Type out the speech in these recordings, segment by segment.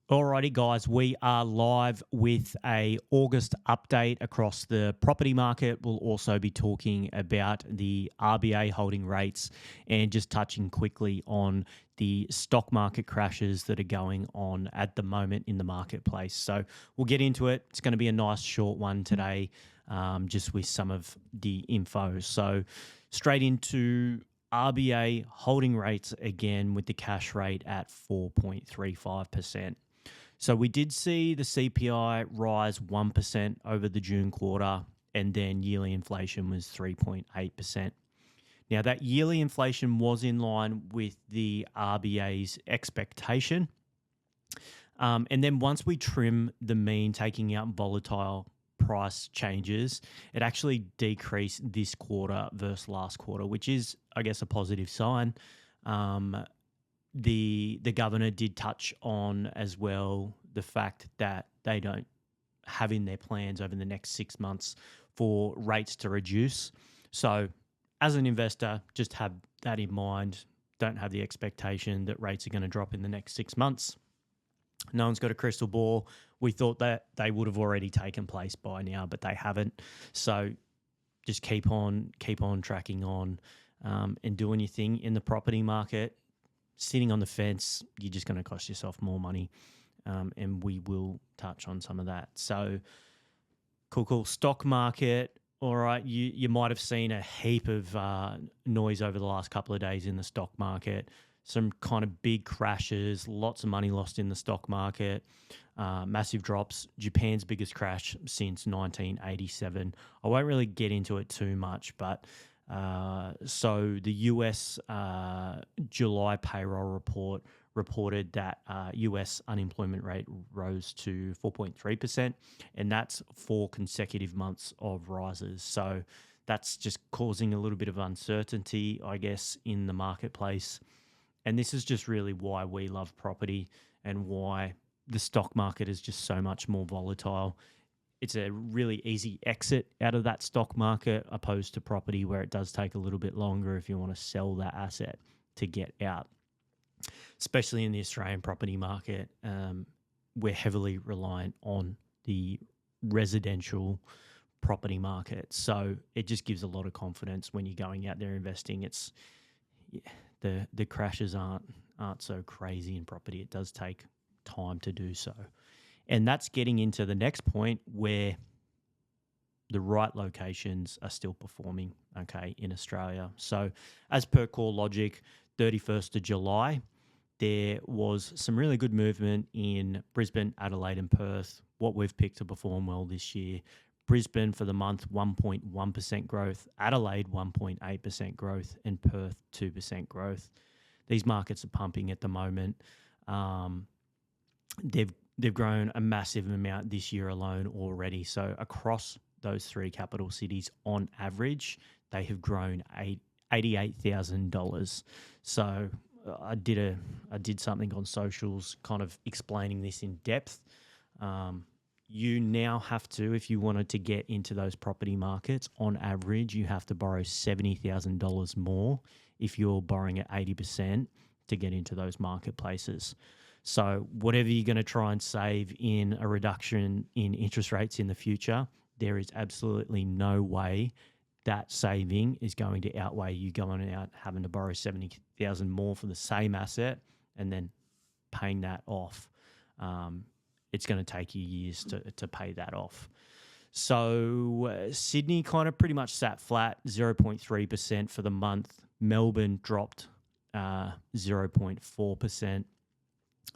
Alrighty, guys, we are live with a August update across the property market. We'll also be talking about the RBA holding rates and just touching quickly on the stock market crashes that are going on at the moment in the marketplace. So we'll get into it. It's going to be a nice short one today, just with some of the info. So straight into RBA holding rates again with the cash rate at 4.35%. So we did see the CPI rise 1% over the June quarter, and then yearly inflation was 3.8%. Now, that yearly inflation was in line with the RBA's expectation. And then once we trim the mean, taking out volatile price changes, it actually decreased this quarter versus last quarter, which is, I guess, a positive sign. The governor did touch on as well the fact that they don't have in their plans over the next 6 months for rates to reduce. So as an investor, just have that in mind. Don't have the expectation that rates are going to drop in the next 6 months. No one's got a crystal ball. We thought that they would have already taken place by now, but they haven't. So just keep on tracking on and doing your thing in the property market. Sitting on the fence, you're just going to cost yourself more money, and we will touch on some of that. So, cool. Stock market, all right, you might have seen a heap of noise over the last couple of days in the stock market. Some kind of big crashes, lots of money lost in the stock market, massive drops. Japan's biggest crash since 1987. I won't really get into it too much, but so the US July payroll report reported that US unemployment rate rose to 4.3%, and that's 4 consecutive months of rises. So that's just causing a little bit of uncertainty, I guess, in the marketplace. And this is just really why we love property and why the stock market is just so much more volatile. It's a really easy exit out of that stock market opposed to property, where it does take a little bit longer if you want to sell that asset to get out. Especially in the Australian property market, we're heavily reliant on the residential property market. So it just gives a lot of confidence when you're going out there investing. The crashes aren't so crazy in property. It does take time to do so. And that's getting into the next point where the right locations are still performing, okay, in Australia. So as per CoreLogic, 31st of July, there was some really good movement in Brisbane, Adelaide and Perth, what we've picked to perform well this year. Brisbane for the month, 1.1% growth, Adelaide 1.8% growth, and Perth 2% growth. These markets are pumping at the moment. They've grown a massive amount this year alone already. So across those 3 capital cities, on average, they have grown $88,000. So I did something on socials kind of explaining this in depth. You now have to, if you wanted to get into those property markets, on average, you have to borrow $70,000 more if you're borrowing at 80% to get into those marketplaces. So whatever you're going to try and save in a reduction in interest rates in the future, there is absolutely no way that saving is going to outweigh you going out having to borrow $70,000 more for the same asset and then paying that off. It's going to take you years to pay that off. So Sydney kind of pretty much sat flat, 0.3% for the month. Melbourne dropped 0.4%.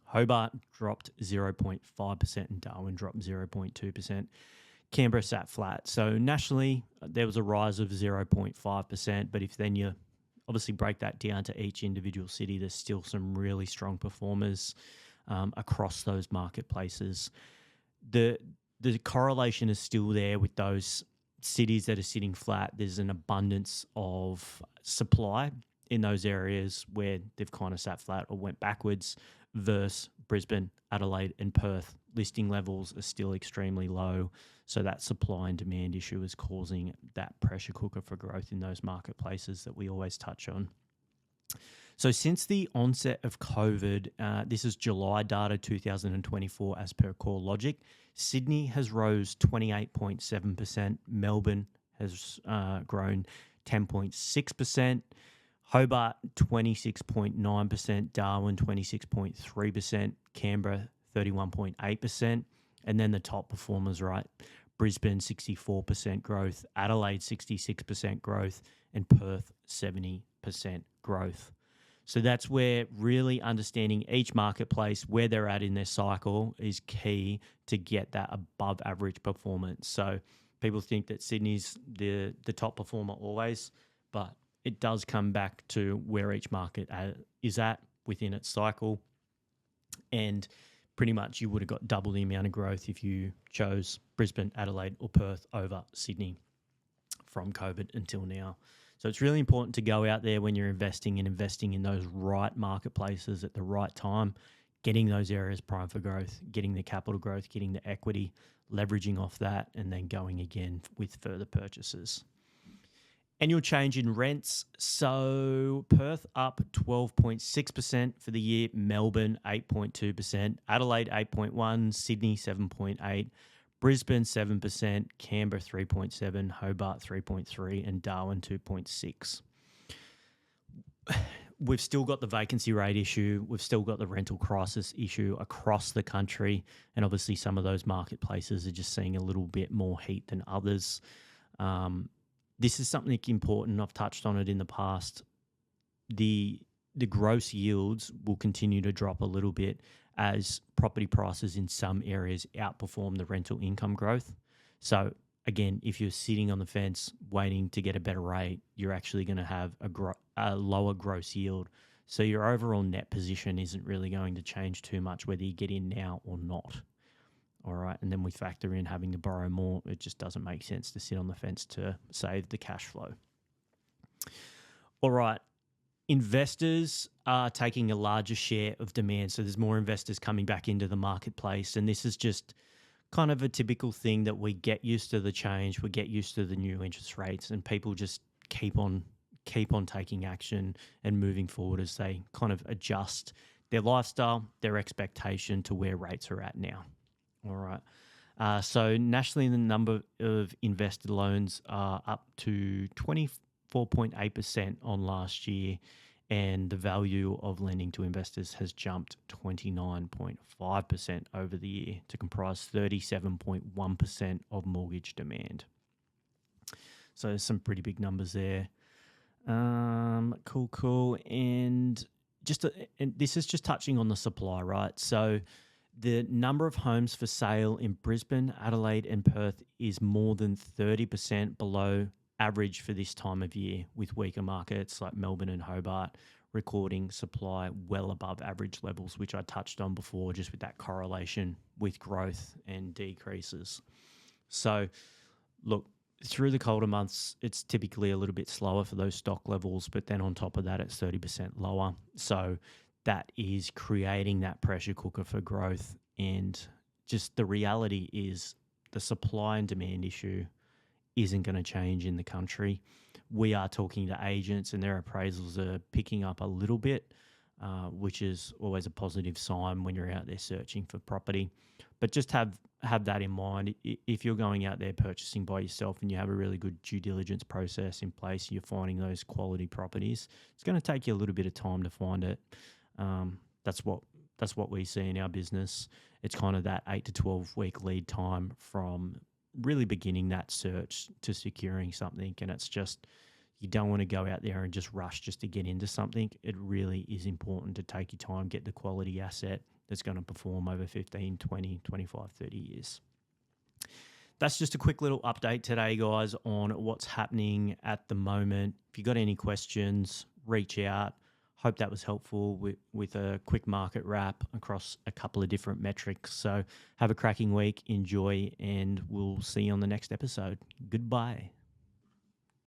Hobart dropped 0.5% and Darwin dropped 0.2%. Canberra sat flat. So nationally, there was a rise of 0.5%, but if then you obviously break that down to each individual city, there's still some really strong performers across those marketplaces. The correlation is still there with those cities that are sitting flat. There's an abundance of supply in those areas where they've kind of sat flat or went backwards, versus Brisbane, Adelaide and Perth. Listing levels are still extremely low, so that supply and demand issue is causing that pressure cooker for growth in those marketplaces that we always touch on. So since the onset of COVID, this is July data 2024 as per CoreLogic, Sydney has rose 28.7%, Melbourne has grown 10.6%, Hobart 26.9%, Darwin 26.3%, Canberra 31.8%, and then the top performers, right? Brisbane 64% growth, Adelaide 66% growth, and Perth 70% growth. So that's where really understanding each marketplace, where they're at in their cycle, is key to get that above average performance. So people think that Sydney's the top performer always, but it does come back to where each market is at within its cycle. And pretty much you would have got double the amount of growth if you chose Brisbane, Adelaide, or Perth over Sydney from COVID until now. So it's really important to go out there when you're investing in those right marketplaces at the right time, getting those areas primed for growth, getting the capital growth, getting the equity, leveraging off that, and then going again with further purchases. Annual change in rents. So Perth up 12.6% for the year, Melbourne 8.2%, Adelaide 8.1%, Sydney 7.8%, Brisbane 7%, Canberra 3.7%, Hobart 3.3%, and Darwin 2.6%. We've still got the vacancy rate issue. We've still got the rental crisis issue across the country. And obviously some of those marketplaces are just seeing a little bit more heat than others. This is something important. I've touched on it in the past. The gross yields will continue to drop a little bit as property prices in some areas outperform the rental income growth. So again, if you're sitting on the fence waiting to get a better rate, you're actually going to have a lower gross yield. So your overall net position isn't really going to change too much whether you get in now or not. All right, and then we factor in having to borrow more. It just doesn't make sense to sit on the fence to save the cash flow. All right, investors are taking a larger share of demand. So there's more investors coming back into the marketplace. And this is just kind of a typical thing that we get used to the change. We get used to the new interest rates, and people just keep on taking action and moving forward as they kind of adjust their lifestyle, their expectation to where rates are at now. All right. So nationally, the number of invested loans are up to 24.8% on last year, and the value of lending to investors has jumped 29.5% over the year to comprise 37.1% of mortgage demand. So there's some pretty big numbers there. Cool. And this is just touching on the supply, right? So the number of homes for sale in Brisbane, Adelaide, and Perth is more than 30% below average for this time of year, with weaker markets like Melbourne and Hobart recording supply well above average levels, which I touched on before, just with that correlation with growth and decreases. So look, through the colder months, it's typically a little bit slower for those stock levels, but then on top of that, it's 30% lower. So that is creating that pressure cooker for growth. And just the reality is the supply and demand issue isn't going to change in the country. We are talking to agents and their appraisals are picking up a little bit, which is always a positive sign when you're out there searching for property. But just have that in mind. If you're going out there purchasing by yourself and you have a really good due diligence process in place, you're finding those quality properties, it's going to take you a little bit of time to find it. That's what we see in our business. It's kind of that 8 to 12 week lead time from really beginning that search to securing something. And it's just, you don't want to go out there and just rush just to get into something. It really is important to take your time, get the quality asset that's going to perform over 15, 20, 25, 30 years. That's just a quick little update today, guys, on what's happening at the moment. If you got any questions, reach out. Hope that was helpful with a quick market wrap across a couple of different metrics. So have a cracking week, enjoy, and we'll see you on the next episode. Goodbye.